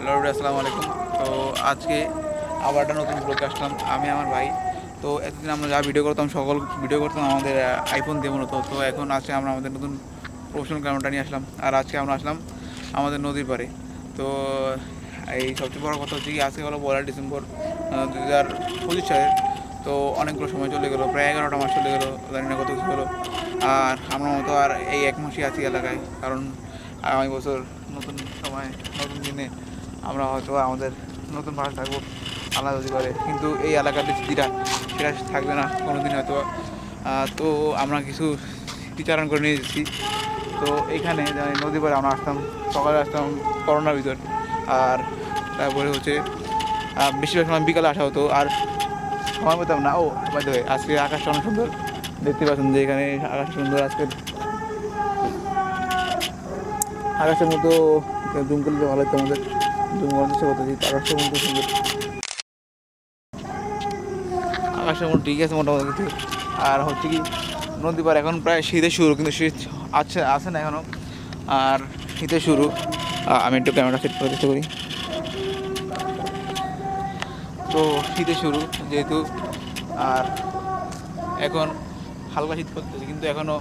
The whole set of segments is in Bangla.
হ্যালো আসসালামু আলাইকুম। তো আজকে আবার একটা নতুন ব্লগে আসলাম আমি আমার ভাই। তো এতদিন আমরা যা ভিডিও করতাম সকল ভিডিও করতাম আমাদের আইফোন দিয়ে মূলত। তো এখন আজকে আমরা আমাদের নতুন প্রফেশনাল ক্যামেরাটা নিয়ে আসলাম, আর আজকে আমরা আসলাম আমাদের নদীর পাড়ে। তো এই সবচেয়ে বড় কথা হচ্ছে কি, আজকে হলো 1 ডিসেম্বর 2025 সালের। তো অনেকগুলো সময় চলে গেলো, প্রায় 11টা মাস চলে গেলো, জানি না কত কিছু হলো। আর আমরা মতো আর এই 1 মাসই আছি এলাকায়, কারণ আগামী বছর নতুন সময় নতুন দিনে আমরা হয়তো আমাদের নতুন ভাষা থাকবো আলাদা যদি করে, কিন্তু এই এলাকার যে স্মৃতিটা সেটা থাকবে না কোনো দিন হয়তো। তো আমরা কিছু স্মৃতিচারণ করে নিয়ে এসেছি। তো এইখানে নদী পাড়ে আমরা আসতাম, সকালে আসতাম করোনার ভিতর, আর তারপরে হচ্ছে বেশিরভাগ সময় বিকালে আসা হতো, আর সময় পেতাম না। ও বাই দ্য ওয়ে, আজকে আকাশটা অনেক সুন্দর, দেখতে পাচ্ছেন যে এখানে আকাশ সুন্দর। আজকে আকাশের মতো জুম করলে ভালো হতো, আমাদের জুম করার চেষ্টা করতেছি। আকাশের মতো সুন্দর, আকাশের মতো ঠিক আছে মোটামুটি কিছু। আর হচ্ছে কি, নদী পার এখন প্রায় শীতের শুরু, কিন্তু শীত আছে না এখনও, আর শীতের শুরু। আমি একটু ক্যামেরা সেট করার চেষ্টা করি। তো শীতের শুরু যেহেতু, আর এখন হালকা শীত করতেছে, কিন্তু এখনও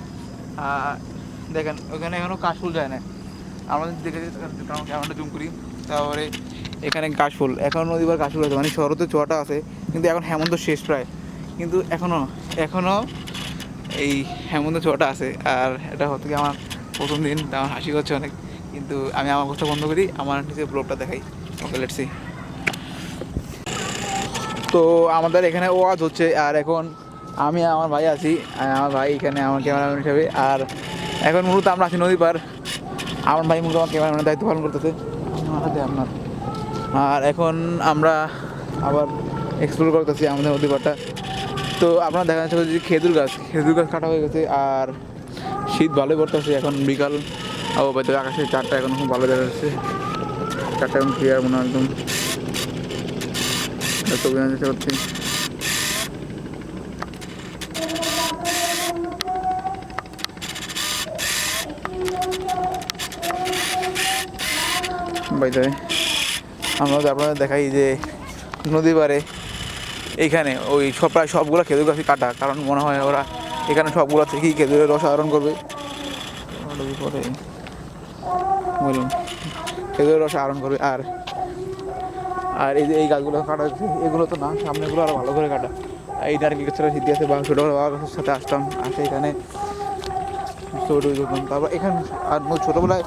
দেখেন ওখানে এখনও কাশফুল যায় না। আমাদের দেখে ক্যামেরাটা জুম করি, তারপরে এখানে কাশফুল, এখন নদীবার কাশফুল আছে, মানে শরতে চোয়াটা আছে, কিন্তু এখন হেমন্ত শেষ প্রায়, কিন্তু এখনও এই হেমন্ত ছোঁয়াটা আছে। আর এটা হচ্ছে কি আমার প্রথম দিন, আমার হাসি করছে অনেক, কিন্তু আমি আমার কথা বন্ধ করি, আমার নিজের ব্লগটা দেখাই। ওকে, লেটস সি। তো আমাদের এখানে ওয়াজ হচ্ছে, আর এখন আমি আমার ভাই আছি, আমার ভাই এখানে আমার ক্যামেরাম্যান হিসাবে। আর এখন মূলত আমরা আছি নদী পার, আমার ভাই মূলত আমার ক্যামেরাম্যানের দায়িত্ব পালন করতেছে আমার হাতে আপনার। আর এখন আমরা আবার এক্সপ্লোর করতেছি আমাদের নদী পাড়টা। তো আপনারা দেখা যাচ্ছে যে খেজুর গাছ কাটা হয়ে গেছে, আর শীত ভালোই পড়তেছে। এখন বিকাল, বাইতে আকাশে চারটা এখন খুব ভালো দেখা যাচ্ছে, চারটা এখন ক্লিয়ার মনে হয় একদম। ছবি আনার চেষ্টা করছি। বাইতে আমরা আপনাদের দেখাই যে নদী পাড়ে এইখানে ওই প্রায় সবগুলো খেজুর গাছই কাটা, কারণ মনে হয় ওরা এখানে সবগুলো থেকেই খেজুরের রস আহরণ করবে। বলুন, খেজুরের রস আহরণ করবে। আর আর এই যে এই গাছগুলো কাটা হচ্ছে, এগুলো তো না, সামনেগুলো আরও ভালো করে কাটা। এই নারকেল গাছটা সিদ্ধি আছে, বা ছোটোবেলা বাবা গাছের সাথে আসতাম, আসে এখানে ছোটো করতাম। তারপর এখানে আর ছোটোবেলায়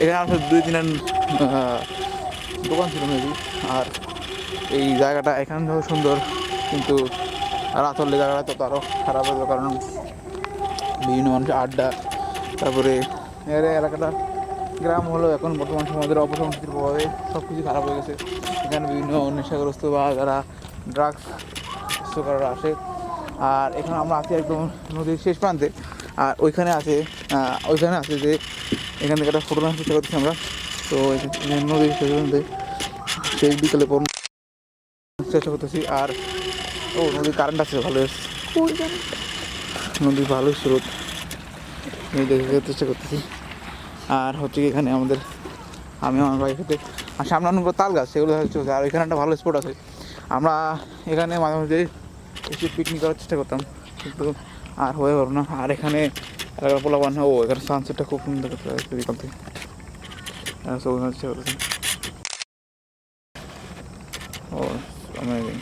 এখানে আসলে 2-3 দোকান ছিল মেবি। আর এই জায়গাটা এখানে সুন্দর, কিন্তু রাত হলে জায়গাটা তত আরও খারাপ হতো, কারণ বিভিন্ন মানুষের আড্ডা, তারপরে এর এলাকাটা গ্রাম হলো, এখন বর্তমান সমাজের অপসংস্কৃতির প্রভাবে সব কিছু খারাপ হয়ে গেছে। এখানে বিভিন্ন নেশাগ্রস্ত বা যারা ড্রাগস করার আসে। আর এখানে আমরা আছি একদম নদীর শেষ প্রান্তে, আর ওইখানে আছে যে এখান থেকে একটা ফটো নেওয়ার চেষ্টা করতেছি আমরা। তো নদীর শেষ প্রান্তে সেই বিকেলে চেষ্টা করতেছি। আর নদীর কারেন্ট আছে ভালো, নদীর ভালোই স্রোত, দেখে চেষ্টা করতেছি। আর হচ্ছে কি, এখানে আমি আমার ভাই সাথে, আর সামনে অনেকগুলো তাল গাছ, সেগুলো চলছে। আর এখানে একটা ভালো স্পট আছে, আমরা এখানে মাঝে মাঝে এসে পিকনিক করার চেষ্টা করতাম, কিন্তু আর হয়ে পারবো না। আর এখানে এলাকার পোলাপান, এখানে সানসেটটা খুব সুন্দর করতে হয় বিকাল থেকে, ছবি চেষ্টা করতেছি। অ্যামেজিং।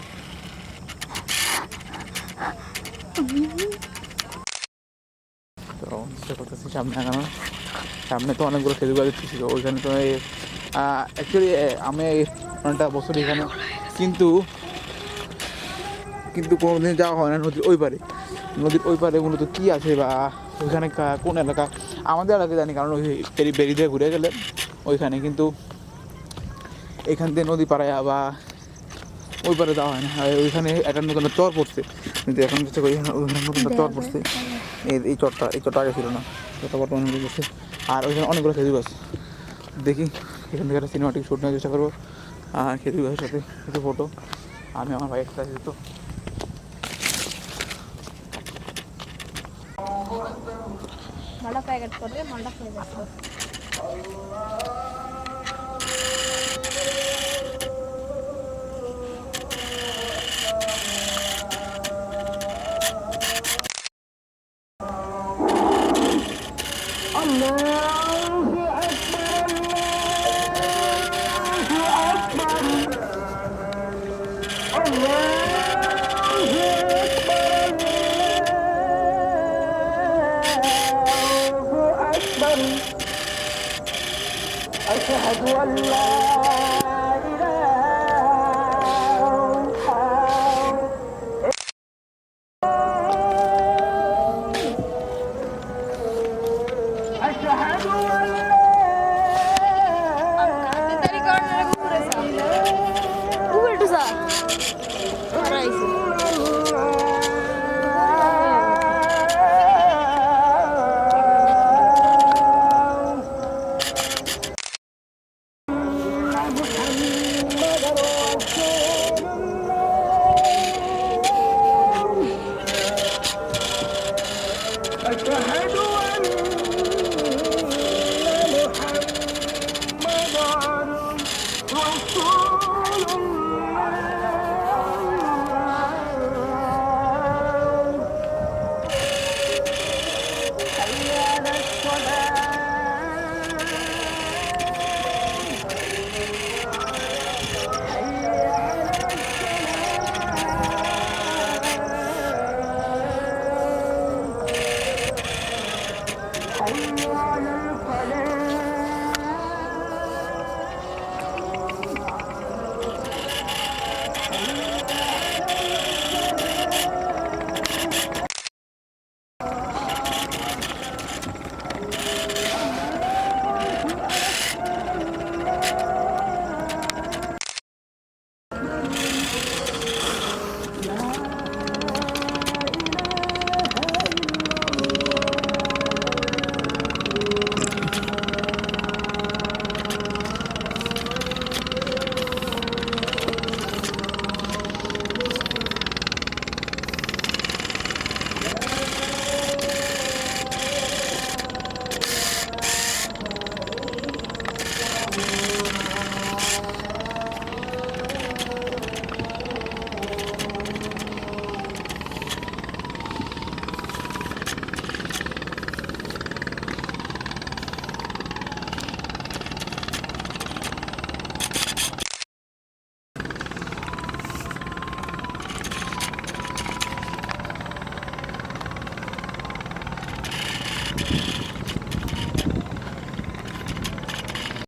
তো চেষ্টা করতেছি সামনে আগানোর। সামনে তো অনেকগুলো খেজুর গাছ ছিল, ওইখানে তো অ্যাকচুয়ালি আমি অনেকটা বছর এখানে, কিন্তু কোনোদিন যাওয়া হয় না নদীর ওই পারে মূলত কী আছে, বা ওইখানে কোন এলাকা। আমাদের এলাকায় জানি, কারণ ওই বেরি দিয়ে ঘুরে গেলে ওইখানে, কিন্তু এইখান থেকে নদী পাড়ায় বা ওই পারে যাওয়া হয় না। ওইখানে একটা নতুন চর পড়ছে, কিন্তু এখন চেষ্টা করি, ওইখানে নতুন চর পড়ছে। এই চরটা আগে ছিল না, চরটা বর্তমানে হয়ে গেছে। আর ওইখানে অনেকগুলো খেজুর গাছ, দেখি এখান থেকে একটা সিনেমাটিক শ্যুট নেওয়ার চেষ্টা করবো। আর খেজুর গাছের সাথে কিছু ফটো, আমি আমার ভাইয়ের সাথে যেত। మళ్ళా ప్యాకెట్ కొట్టి మళ్ళా ఫ్రై చేసుకో খাতিরদারি করার জন্য উপরে যা। উপরে একটু যা। ওরা আইছে।